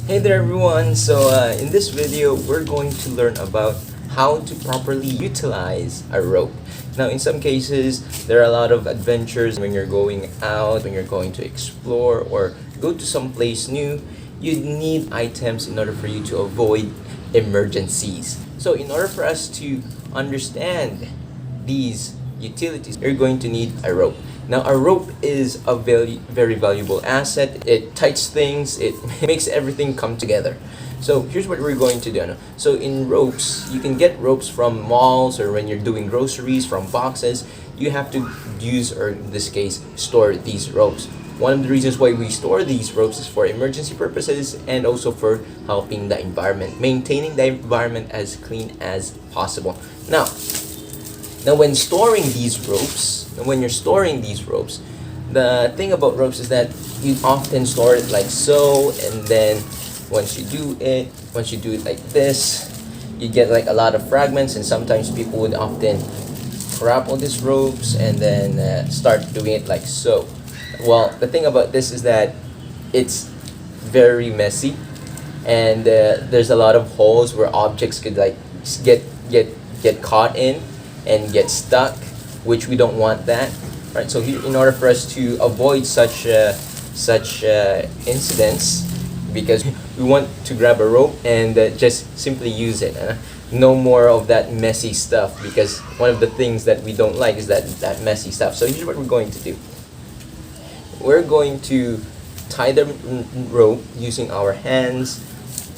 Hey there everyone, in this video we're going to learn about how to properly utilize a rope. Now in some cases there are a lot of adventures when you're going out, when you're going to explore or go to some place new, you need items in order for you to avoid emergencies. So in order for us to understand these utilities, you're going to need a rope. Now, a rope is a very valuable asset. It tightens things, it makes everything come together. So here's what we're going to do. So in ropes, you can get ropes from malls or when you're doing groceries from boxes. You have to use, or in this case, store these ropes. One of the reasons why we store these ropes is for emergency purposes and also for helping the environment, maintaining the environment as clean as possible. Now, when storing these ropes, when you're storing these ropes, the thing about ropes is that you often store it like so, and then once you do it like this, you get like a lot of fragments, and sometimes people would often wrap all these ropes and then start doing it like so. Well, the thing about this is that it's very messy, and there's a lot of holes where objects could like get caught in and get stuck, which we don't want that, right? So here, in order for us to avoid such incidents, because we want to grab a rope and just simply use it. No more of that messy stuff, because one of the things that we don't like is that messy stuff. So here's what we're going to do. We're going to tie the rope using our hands,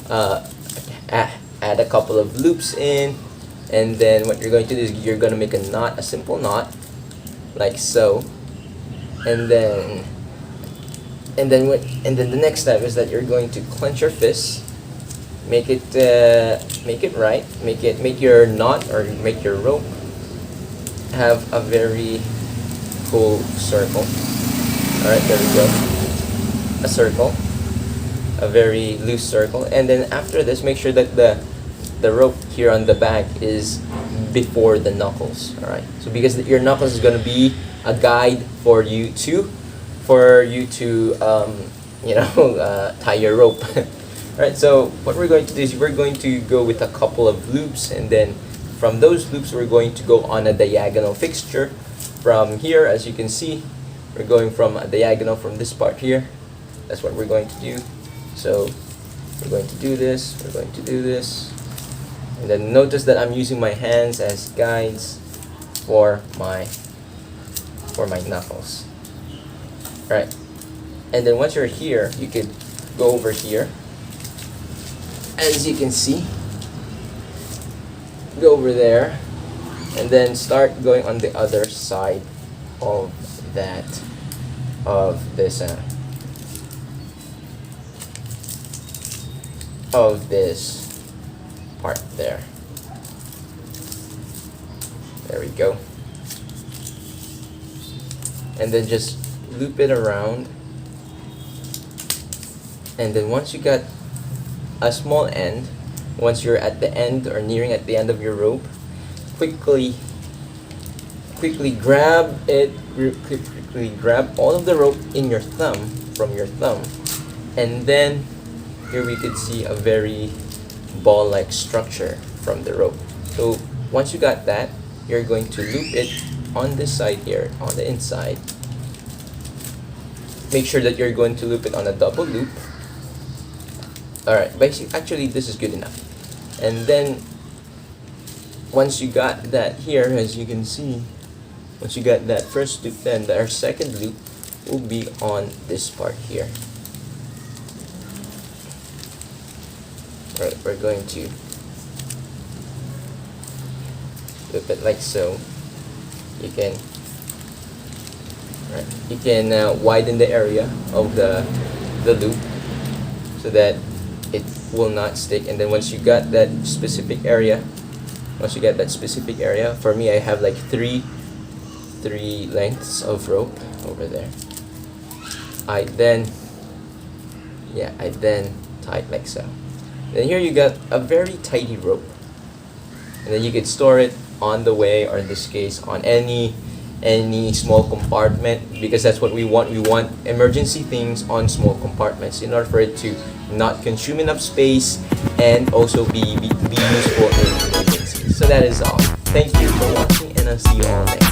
add a couple of loops in, and then what you're going to do is you're going to make a simple knot, like so, and then the next step is that you're going to clench your fists, make it right, make your knot or make your rope have a very cool circle. All right, there we go, a circle, a very loose circle, and then after this, make sure that the rope here on the back is before the knuckles. All right, so because your knuckles is going to be a guide for you to tie your rope. All right, so what we're going to do is we're going to go with a couple of loops, and then from those loops we're going to go on a diagonal fixture. From here, as you can see, we're going from a diagonal from this part here. That's what we're going to do. So we're going to do this, we're going to do this, and then notice that I'm using my hands as guides for my knuckles. All right, and then once you're here, you could go over here. As you can see, go over there, and then start going on the other side of this part there. There we go. And then just loop it around. And then once you got a small end, once you're at the end or nearing at the end of your rope, quickly grab it, quickly grab all of the rope in your thumb, from your thumb, and then here we could see a very ball-like structure from the rope. So once you got that, you're going to loop it on this side here, on the inside. Make sure that you're going to loop it on a double loop. Alright, actually this is good enough. And then once you got that here, as you can see, once you got that first loop, then our second loop will be on this part here. Right, we're going to loop it like so. You can widen the area of the loop so that it will not stick. And then once you got that specific area, for me I have like three lengths of rope over there. I then tie it like so. Then here you got a very tidy rope, and then you could store it on the way, or in this case on any any small compartment, because that's what we want. We want emergency things on small compartments in order for it to not consume enough space and also be useful in emergencies. So that is all. Thank you for watching, and I'll see you all next.